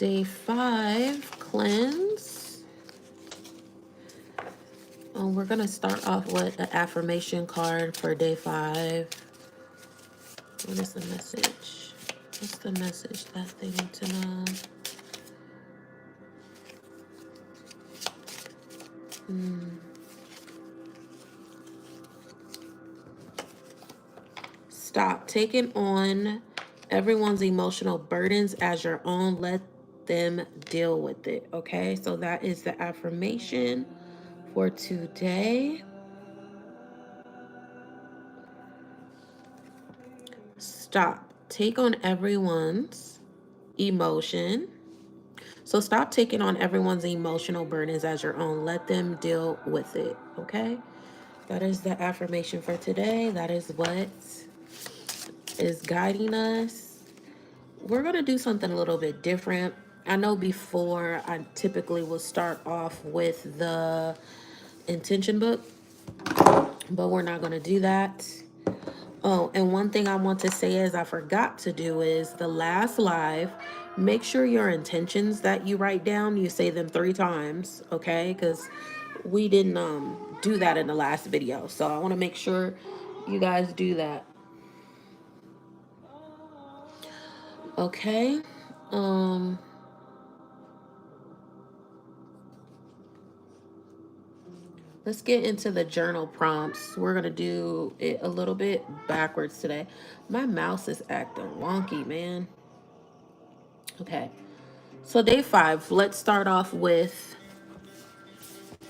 Day 5, cleanse. We're going to start off with an affirmation card for day 5. What is the message? What's the message that they need to know? Stop taking on everyone's emotional burdens as your own. Let them deal with it. Okay, so that is the affirmation for today. Stop. Take on everyone's emotion. So stop taking on everyone's emotional burdens as your own. Let them deal with it. Okay, that is the affirmation for today. That is what is guiding us. We're going to do something a little bit different. I know before I typically will start off with the intention book, but we're not going to do that. Oh, and one thing I want to say is I forgot to do is the last live, make sure your intentions that you write down, you say them 3 times, okay? Because we didn't do that in the last video. So I want to make sure you guys do that. Okay. Let's get into the journal prompts. We're going to do it a little bit backwards today. My mouse is acting wonky, man. Okay. So day 5, let's start off with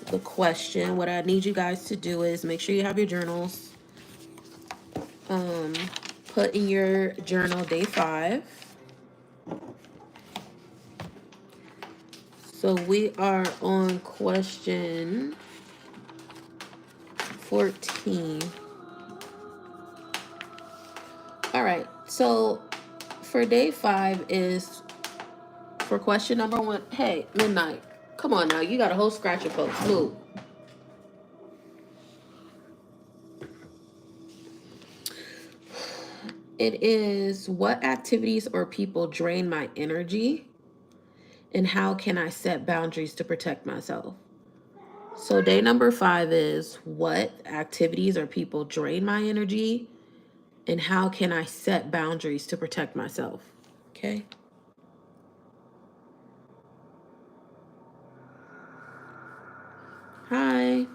the question. What I need you guys to do is make sure you have your journals. Put in your journal day 5. So we are on question 14. All right. So for day 5 is for question number 1. Hey, Midnight. Come on now. You got a whole scratch of folks. Move. It is, what activities or people drain my energy, and how can I set boundaries to protect myself? So day number 5 is, what activities or people drain my energy, and how can I set boundaries to protect myself? Okay. Hi.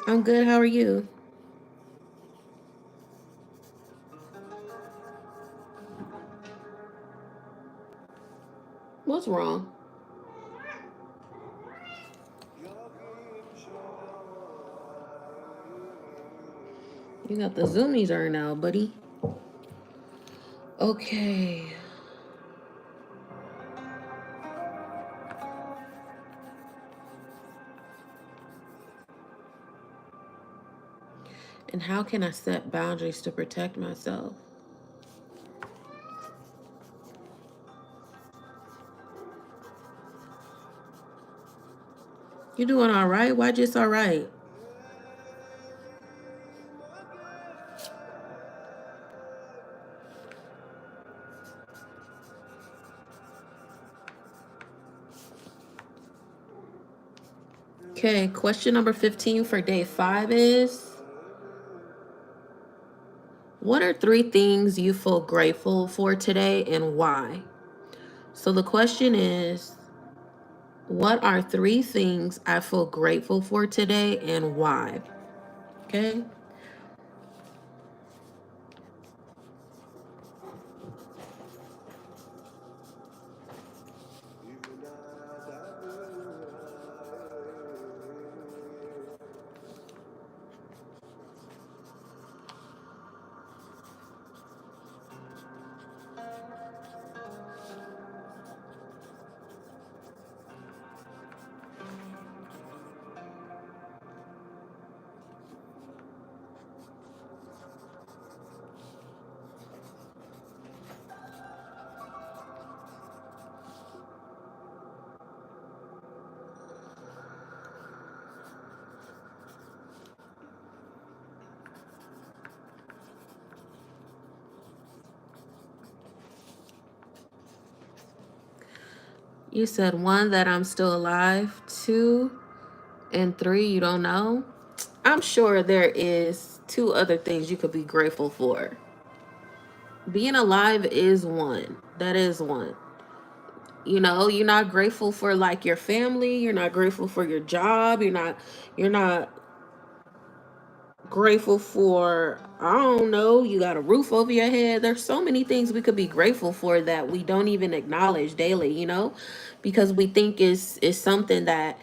I'm good. How are you? What's wrong? You got the zoomies are now, buddy. Okay. And how can I set boundaries to protect myself? You doing all right? Why just all right? Okay, question number 15 for day 5 is, what are 3 things you feel grateful for today and why? So the question is, what are 3 things I feel grateful for today and why? Okay. You said 1, that I'm still alive. 2 and 3, you don't know. I'm sure there is 2 other things you could be grateful for. Being alive is 1. That is 1. You know, you're not grateful for like your family, you're not grateful for your job, you're not grateful for, I don't know, you got a roof over your head. There's so many things we could be grateful for that we don't even acknowledge daily, you know, because we think is something that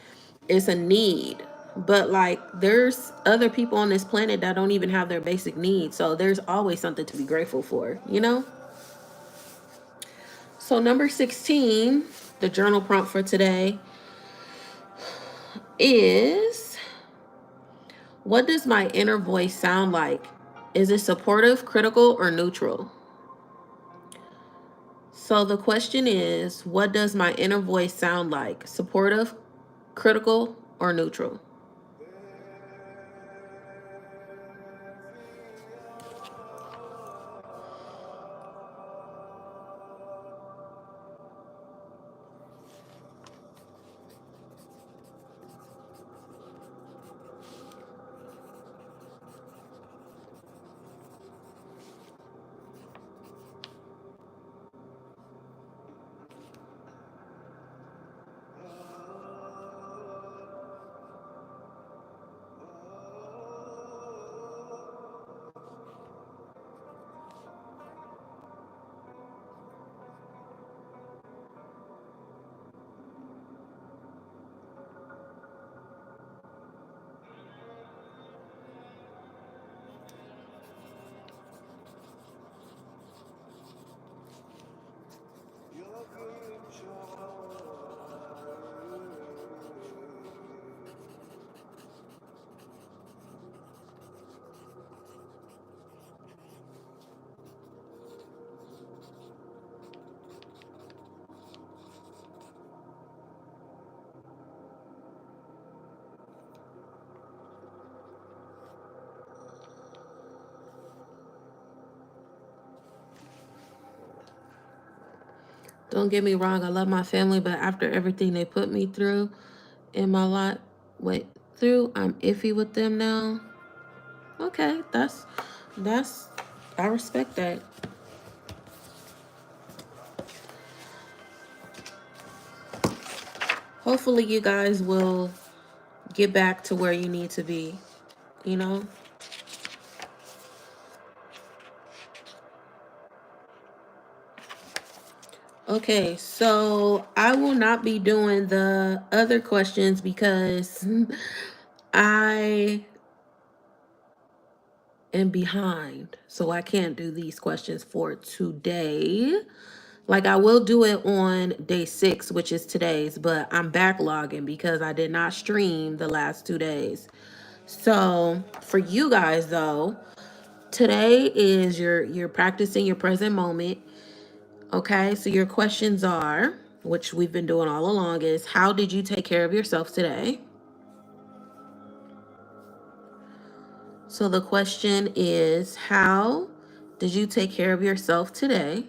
is a need. But like there's other people on this planet that don't even have their basic needs. So there's always something to be grateful for, you know? So number 16, the journal prompt for today is, what does my inner voice sound like? Is it supportive, critical, or neutral? So the question is, what does my inner voice sound like? Supportive, critical, or neutral? Don't get me wrong, I love my family, but after everything they put me through in my life, I'm iffy with them now. Okay, that's I respect that. Hopefully you guys will get back to where you need to be, you know? Okay, so I will not be doing the other questions because I am behind. So I can't do these questions for today. Like I will do it on day 6, which is today's, but I'm backlogging because I did not stream the last 2 days. So for you guys though, today is you're practicing your present moment. Okay, so your questions are, which we've been doing all along, is how did you take care of yourself today? So the question is, how did you take care of yourself today?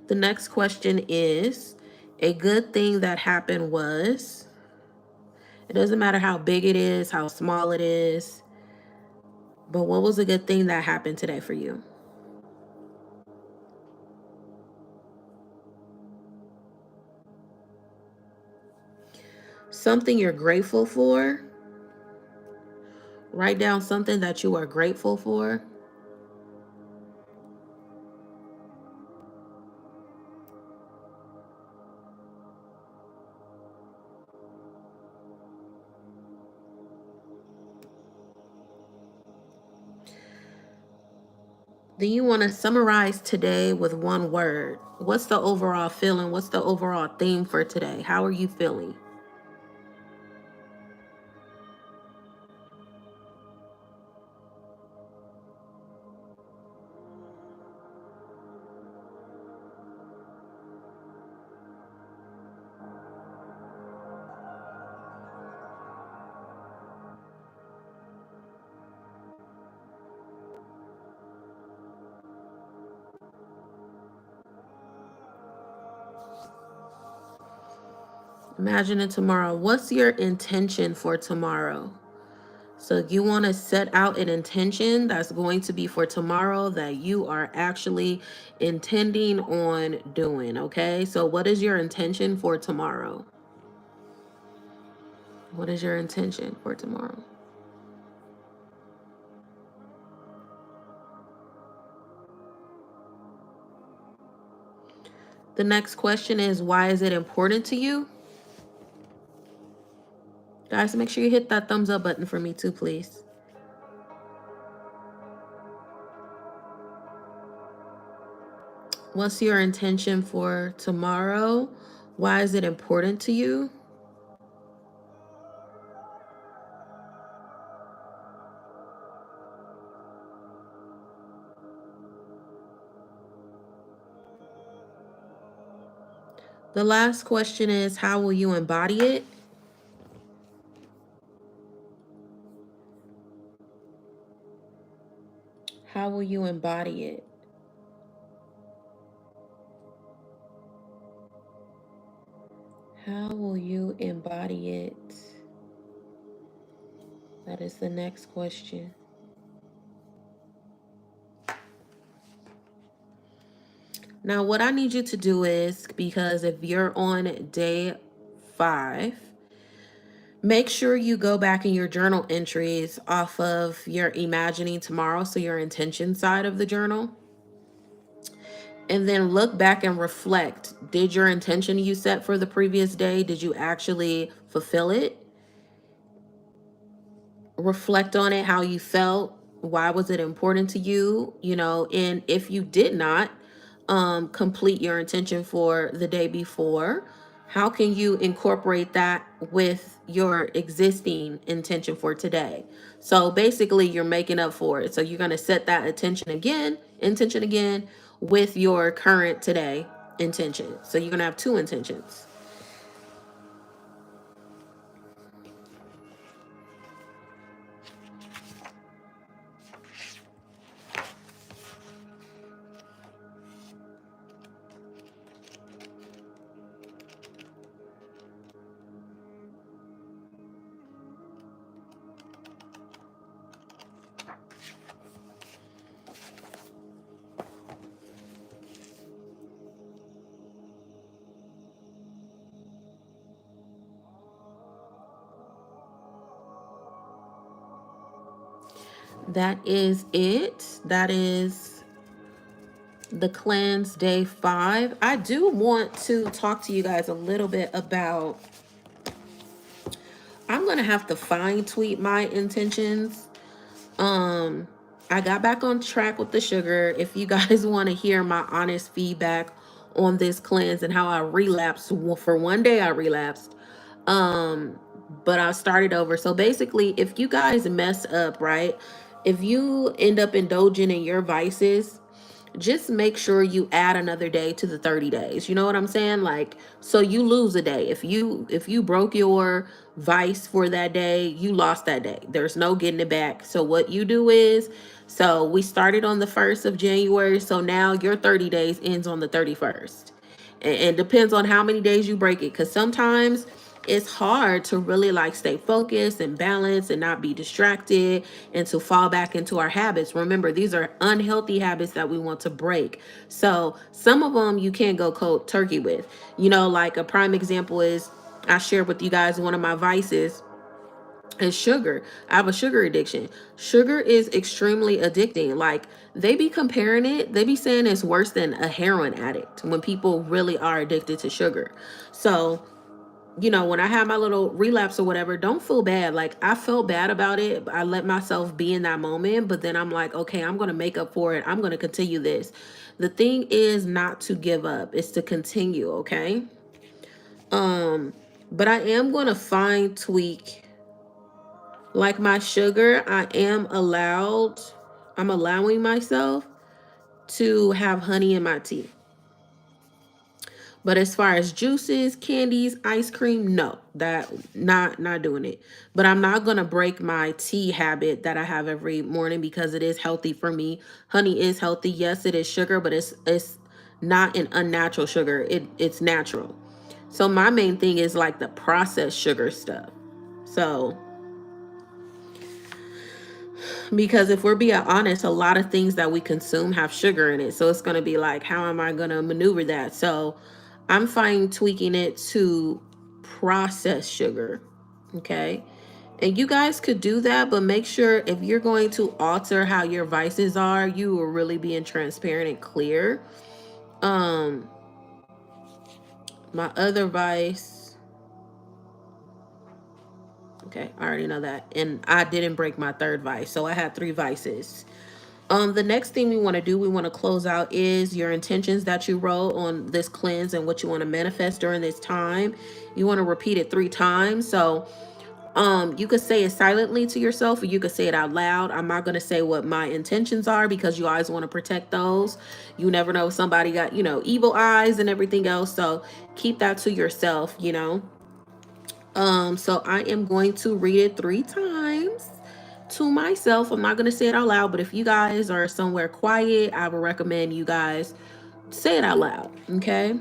The next question is, a good thing that happened was, it doesn't matter how big it is, how small it is, but what was a good thing that happened today for you? Something you're grateful for. Write down something that you are grateful for. Then you want to summarize today with one word. What's the overall feeling? What's the overall theme for today? How are you feeling? Imagine it tomorrow. What's your intention for tomorrow? So you want to set out an intention that's going to be for tomorrow that you are actually intending on doing, okay? So what is your intention for tomorrow? What is your intention for tomorrow? The next question is, why is it important to you? Guys, make sure you hit that thumbs up button for me too, please. What's your intention for tomorrow? Why is it important to you? The last question is, how will you embody it? How will you embody it? How will you embody it? That is the next question. Now, what I need you to do is, because if you're on day 5, make sure you go back in your journal entries off of your imagining tomorrow, so your intention side of the journal, and then look back and reflect. Did your intention you set for the previous day, did you actually fulfill it? Reflect on it, how you felt, why was it important to you, and if you did not complete your intention for the day before, how can you incorporate that with your existing intention for today? So basically you're making up for it. So you're going to set that intention again with your current today intention. So you're going to have 2 intentions. That is it. That is the cleanse day 5. I do want to talk to you guys a little bit about, I'm going to have to fine tweak my intentions. I got back on track with the sugar. If you guys want to hear my honest feedback on this cleanse and how I relapsed, for one day I relapsed. But I started over. So basically, if you guys mess up, right? If you end up indulging in your vices, just make sure you add another day to the 30 days. You know what I'm saying? Like, so you lose a day. If you broke your vice for that day, you lost that day. There's no getting it back. So what you do is, so we started on the 1st of January, so now your 30 days ends on the 31st. And depends on how many days you break it, because sometimes it's hard to really like stay focused and balanced and not be distracted and to fall back into our habits. Remember, these are unhealthy habits that we want to break. So some of them you can't go cold turkey with. Like a prime example is, I shared with you guys, one of my vices is sugar. I have a sugar addiction. Sugar is extremely addicting. Like, they be comparing it, they be saying it's worse than a heroin addict when people really are addicted to sugar. So when I had my little relapse or whatever, don't feel bad. Like, I felt bad about it. I let myself be in that moment, but then I'm like, okay, I'm going to make up for it. I'm going to continue this. The thing is not to give up. It's to continue, okay? But I am going to fine tweak, like my sugar. I'm allowing myself to have honey in my tea. But as far as juices, candies, ice cream, no, that not doing it. But I'm not gonna break my tea habit that I have every morning, because it is healthy for me. Honey is healthy. Yes, it is sugar, but it's not an unnatural sugar. It's natural. So my main thing is like the processed sugar stuff. So because if we're being honest, a lot of things that we consume have sugar in it. So it's going to be like, how am I going to maneuver that? So I'm fine tweaking it to processed sugar. Okay. And you guys could do that, but make sure if you're going to alter how your vices are, you are really being transparent and clear. Um, my other vice, okay, I already know that. And I didn't break my third vice. So I had 3 vices. The next thing we want to do, we want to close out is your intentions that you wrote on this cleanse and what you want to manifest during this time. You want to repeat it 3 times. So you could say it silently to yourself or you could say it out loud. I'm not going to say what my intentions are because you always want to protect those. You never know if somebody got, evil eyes and everything else. So keep that to yourself. So I am going to read it 3 times to myself. I'm not going to say it out loud, but if you guys are somewhere quiet, I would recommend you guys say it out loud. Okay.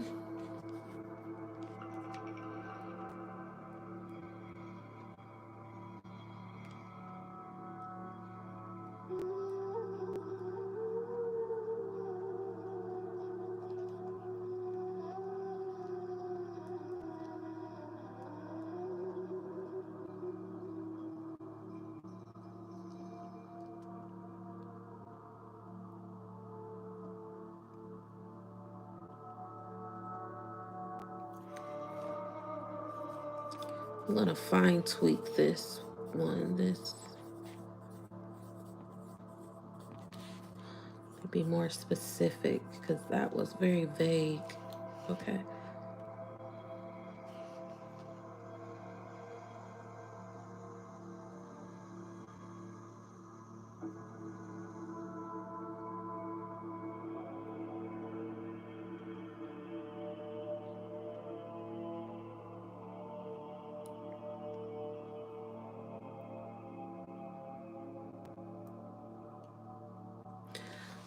I'm going to fine tweak this one. This to be more specific because that was very vague. Okay.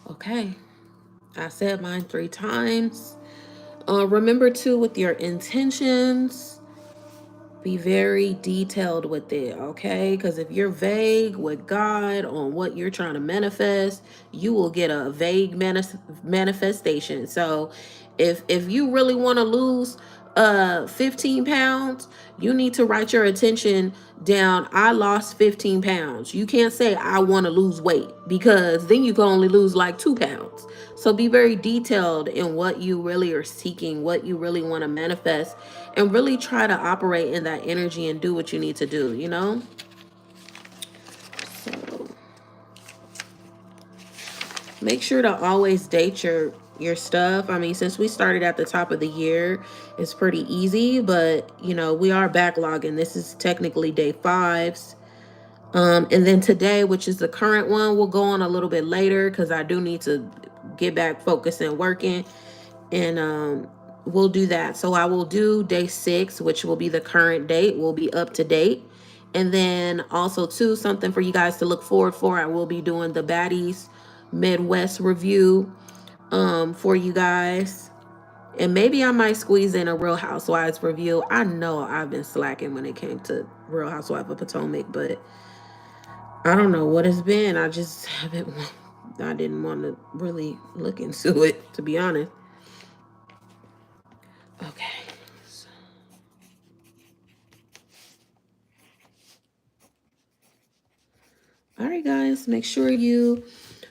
Okay. I said mine 3 times. Remember too with your intentions, be very detailed with it, okay? Because if you're vague with God on what you're trying to manifest, you will get a vague manifestation. So if you really want to lose 15 pounds, you need to write your intention down. I lost 15 pounds. You can't say I want to lose weight because then you can only lose like 2 pounds. So be very detailed in what you really are seeking, what you really want to manifest, and really try to operate in that energy and do what you need to do. So make sure to always date your stuff. I mean, since we started at the top of the year, it's pretty easy, but we are backlogging. This is technically day 5's. And then today, which is the current one, we'll go on a little bit later because I do need to get back focused and working. And we'll do that. So I will do day 6, which will be the current date. Will be up to date. And then also too, something for you guys to look forward for. I will be doing the Baddies Midwest review for you guys. And maybe I might squeeze in a Real Housewives review. I know I've been slacking when it came to Real Housewives of Potomac, but I don't know what it's been. I just haven't. I didn't want to really look into it, to be honest. Okay. All right, guys. Make sure you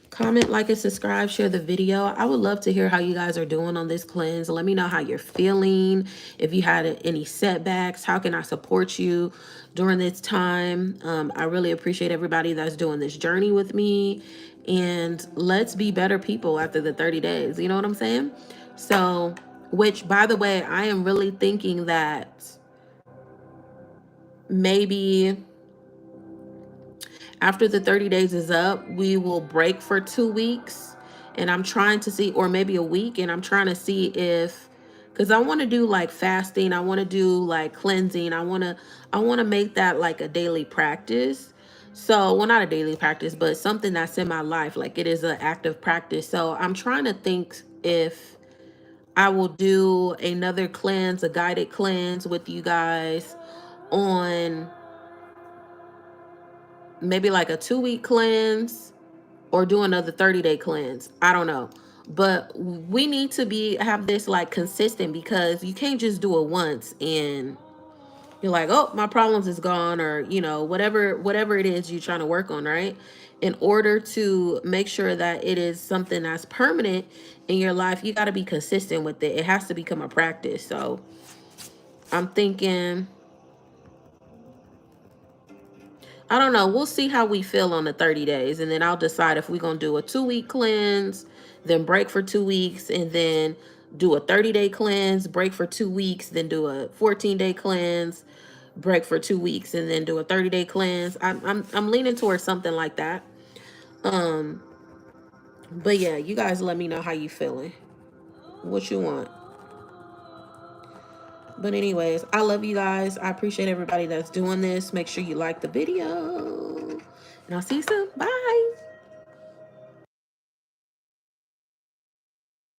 comment, like, and subscribe. Share the video. I would love to hear how you guys are doing on this cleanse. Let me know how you're feeling. If you had any setbacks, how can I support you during this time? I really appreciate everybody that's doing this journey with me. And let's be better people after the 30 days. You know what I'm saying? So, which, by the way, I am really thinking that maybe after the 30 days is up, we will break for 2 weeks. And I'm trying to see, or maybe a week, and I'm trying to see if, because I want to do like fasting, I want to do like cleansing, I want to make that like a daily practice. So, well, not a daily practice, but something that's in my life, like it is an active practice. So I'm trying to think if I will do another cleanse, a guided cleanse with you guys on maybe like a 2-week cleanse, or do another 30-day cleanse. I don't know. But we need to have this like consistent, because you can't just do it once and you're like, oh, my problems is gone, or whatever it is you're trying to work on, right? In order to make sure that it is something that's permanent in your life, you got to be consistent with it. It has to become a practice. So I'm thinking, I don't know. We'll see how we feel on the 30 days. And then I'll decide if we're going to do a 2-week cleanse, then break for 2 weeks, and then do a 30-day cleanse, break for 2 weeks, then do a 14-day cleanse, break for 2 weeks, and then do a 30-day cleanse. I'm leaning towards something like that. Um, but yeah, you guys let me know how you feeling. What you want. But anyways, I love you guys. I appreciate everybody that's doing this. Make sure you like the video. And I'll see you soon. Bye.